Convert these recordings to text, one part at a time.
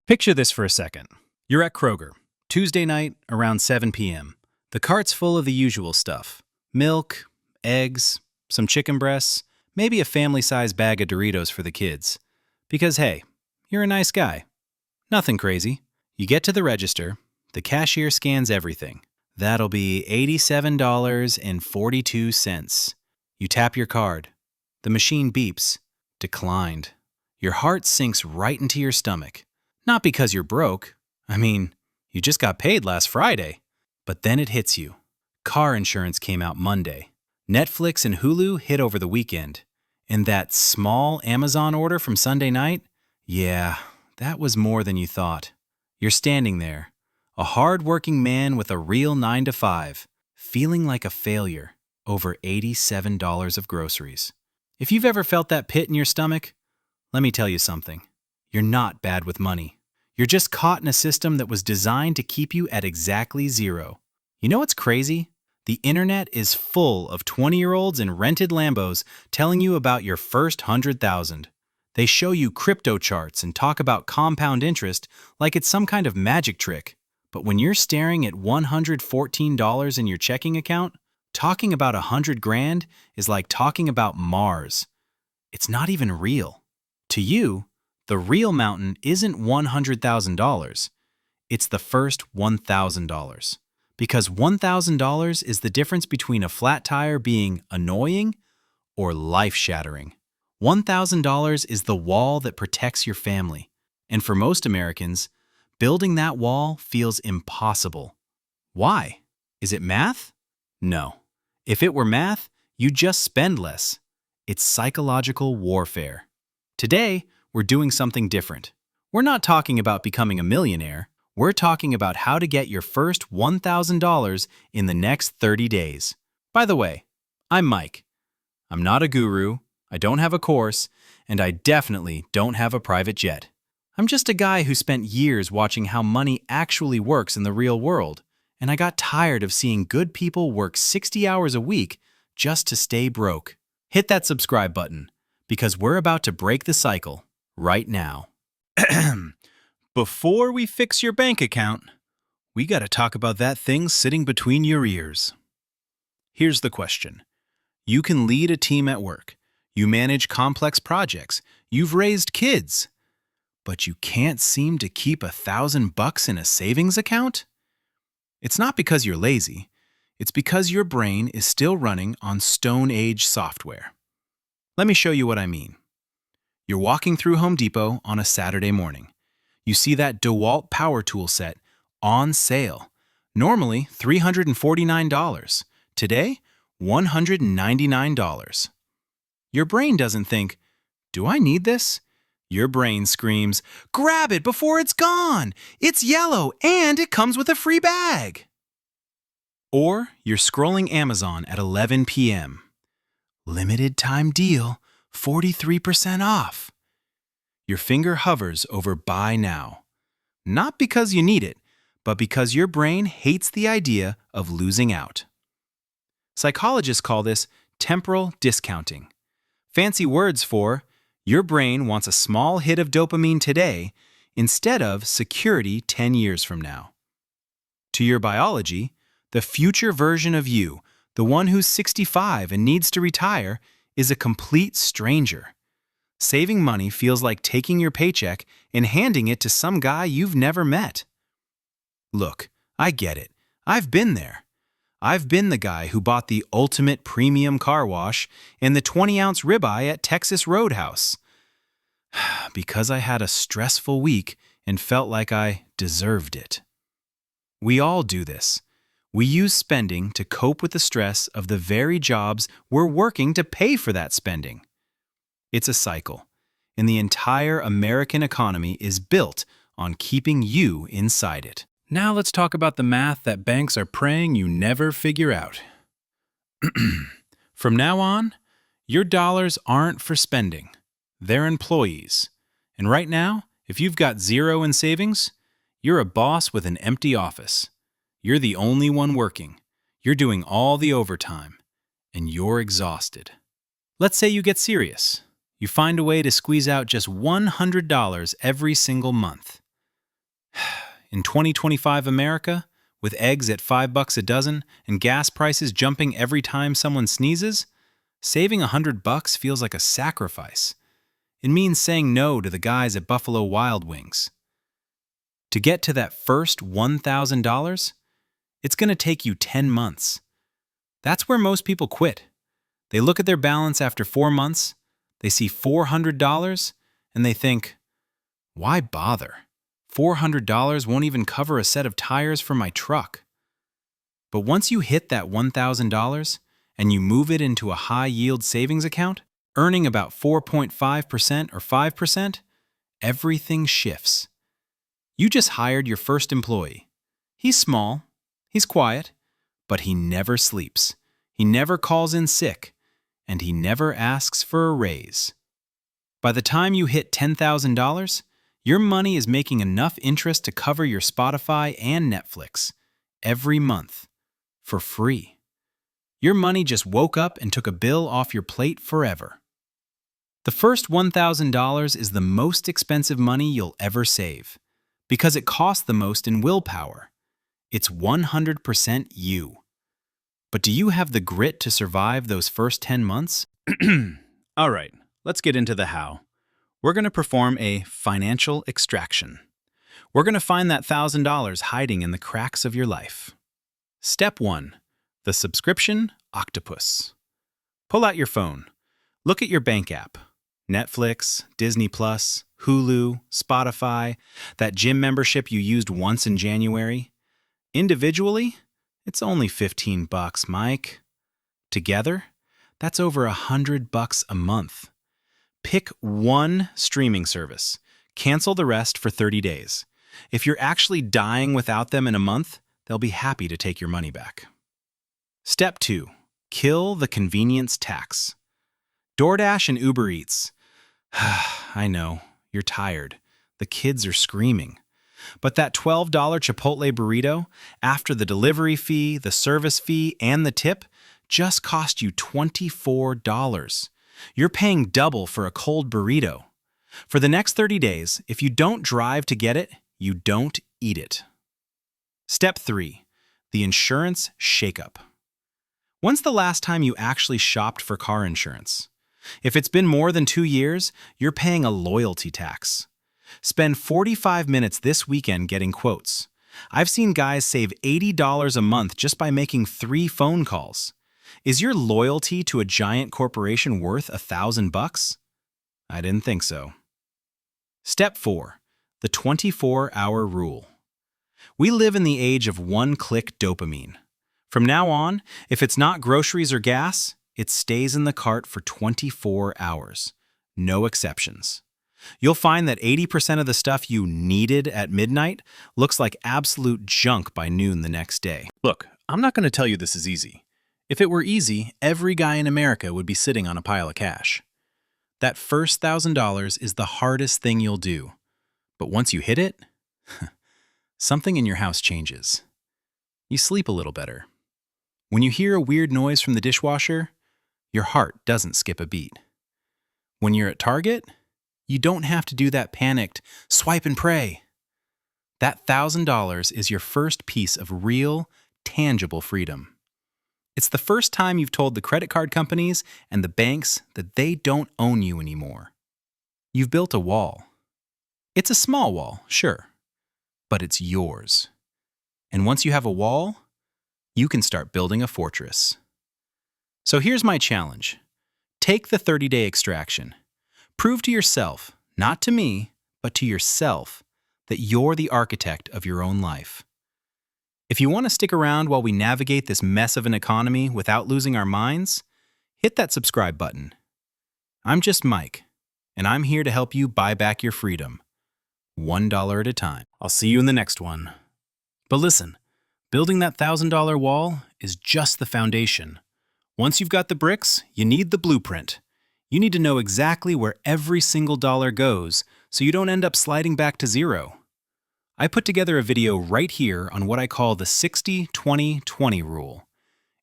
Picture this for a second. You're at Kroger, Tuesday night around 7 p.m. The cart's full of the usual stuff. Milk, eggs, some chicken breasts, maybe a family-sized bag of Doritos for the kids. Because hey, you're a nice guy. Nothing crazy. You get to the register, the cashier scans everything. That'll be $87.42. You tap your card. The machine beeps. Declined. Your heart sinks right into your stomach. Not because you're broke. I mean, you just got paid last Friday. But then it hits you. Car insurance came out Monday. Netflix and Hulu hit over the weekend. And that small Amazon order from Sunday night? Yeah, that was more than you thought. You're standing there, a hard-working man with a real 9-to-5, feeling like a failure over $87 of groceries. If you've ever felt that pit in your stomach, let me tell you something. You're not bad with money. You're just caught in a system that was designed to keep you at exactly zero. You know what's crazy? The internet is full of 20-year-olds in rented Lambos telling you about your first 100,000. They show you crypto charts and talk about compound interest like it's some kind of magic trick. But when you're staring at $114 in your checking account, talking about $100,000 is like talking about Mars. It's not even real. To you, the real mountain isn't $100,000. It's the first $1,000. Because $1,000 is the difference between a flat tire being annoying or life-shattering. $1,000 is the wall that protects your family. And for most Americans, building that wall feels impossible. Why? Is it math? No. If it were math, you'd just spend less. It's psychological warfare. Today, we're doing something different. We're not talking about becoming a millionaire. We're talking about how to get your first $1,000 in the next 30 days. By the way, I'm Mike. I'm not a guru, I don't have a course, and I definitely don't have a private jet. I'm just a guy who spent years watching how money actually works in the real world, and I got tired of seeing good people work 60 hours a week just to stay broke. Hit that subscribe button, because we're about to break the cycle right now. Before we fix your bank account, we gotta talk about that thing sitting between your ears. Here's the question. You can lead a team at work. You manage complex projects. You've raised kids. But you can't seem to keep $1,000 in a savings account? It's not because you're lazy. It's because your brain is still running on Stone Age software. Let me show you what I mean. You're walking through Home Depot on a Saturday morning. You see that DeWalt power tool set on sale. Normally $349. Today, $199. Your brain doesn't think, do I need this? Your brain screams, grab it before it's gone! It's yellow and it comes with a free bag! Or you're scrolling Amazon at 11 p.m. Limited time deal, 43% off. Your finger hovers over buy now. Not because you need it, but because your brain hates the idea of losing out. Psychologists call this temporal discounting. Fancy words for your brain wants a small hit of dopamine today instead of security 10 years from now. To your biology, the future version of you, the one who's 65 and needs to retire, is a complete stranger. Saving money feels like taking your paycheck and handing it to some guy you've never met. Look, I get it. I've been there. I've been the guy who bought the ultimate premium car wash and the 20-ounce ribeye at Texas Roadhouse. Because I had a stressful week and felt like I deserved it. We all do this. We use spending to cope with the stress of the very jobs we're working to pay for that spending. It's a cycle, and the entire American economy is built on keeping you inside it. Now let's talk about the math that banks are praying you never figure out. From now on, your dollars aren't for spending. They're employees. And right now, if you've got zero in savings, you're a boss with an empty office. You're the only one working. You're doing all the overtime. And you're exhausted. Let's say you get serious. You find a way to squeeze out just $100 every single month. in 2025 America, with eggs at $5 a dozen and gas prices jumping every time someone sneezes, saving $100 feels like a sacrifice. It means saying no to the guys at Buffalo Wild Wings. To get to that first $1,000, it's going to take you 10 months. That's where most people quit. They look at their balance after 4 months, they see $400, and they think, why bother? $400 won't even cover a set of tires for my truck. But once you hit that $1,000 and you move it into a high-yield savings account, earning about 4.5% or 5%, everything shifts. You just hired your first employee. He's small, he's quiet, but he never sleeps. He never calls in sick, and he never asks for a raise. By the time you hit $10,000, your money is making enough interest to cover your Spotify and Netflix every month for free. Your money just woke up and took a bill off your plate forever. The first $1,000 is the most expensive money you'll ever save because it costs the most in willpower. It's 100% you. But do you have the grit to survive those first 10 months? All right, let's get into the how. We're going to perform a financial extraction. We're going to find that $1,000 hiding in the cracks of your life. Step 1. The subscription octopus. Pull out your phone. Look at your bank app. Netflix, Disney+, Hulu, Spotify, that gym membership you used once in January. Individually, it's only $15, Mike. Together, that's over $100 a month. Pick one streaming service. Cancel the rest for 30 days. If you're actually dying without them in a month, they'll be happy to take your money back. Step 2. Kill the convenience tax. DoorDash and Uber Eats. I know, you're tired. The kids are screaming. But that $12 Chipotle burrito, after the delivery fee, the service fee, and the tip, just cost you $24. You're paying double for a cold burrito. For the next 30 days, if you don't drive to get it, you don't eat it. Step 3. The insurance shakeup. When's the last time you actually shopped for car insurance? If it's been more than 2 years, you're paying a loyalty tax. Spend 45 minutes this weekend getting quotes. I've seen guys save $80 a month just by making 3 phone calls. Is your loyalty to a giant corporation worth $1,000? I didn't think so. Step 4. The 24-hour rule. We live in the age of one-click dopamine. From now on, if it's not groceries or gas, it stays in the cart for 24 hours. No exceptions. You'll find that 80% of the stuff you needed at midnight looks like absolute junk by noon the next day. Look, I'm not going to tell you this is easy. If it were easy, every guy in America would be sitting on a pile of cash. That first $1,000 is the hardest thing you'll do. But once you hit it, something in your house changes. You sleep a little better. When you hear a weird noise from the dishwasher, your heart doesn't skip a beat. When you're at Target, you don't have to do that panicked swipe and pray. That $1,000 is your first piece of real, tangible freedom. It's the first time you've told the credit card companies and the banks that they don't own you anymore. You've built a wall. It's a small wall, sure, but it's yours. And once you have a wall, you can start building a fortress. So here's my challenge. Take the 30-day extraction. Prove to yourself, not to me, but to yourself, that you're the architect of your own life. If you want to stick around while we navigate this mess of an economy without losing our minds, hit that subscribe button. I'm just Mike, and I'm here to help you buy back your freedom, $1 at a time. I'll see you in the next one. But listen, building that $1,000 wall is just the foundation. Once you've got the bricks, you need the blueprint. You need to know exactly where every single dollar goes so you don't end up sliding back to zero. I put together a video right here on what I call the 60-20-20 rule.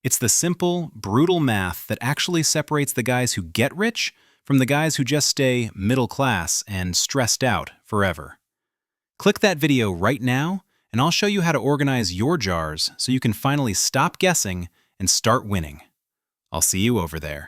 It's the simple, brutal math that actually separates the guys who get rich from the guys who just stay middle class and stressed out forever. Click that video right now and I'll show you how to organize your jars so you can finally stop guessing and start winning. I'll see you over there.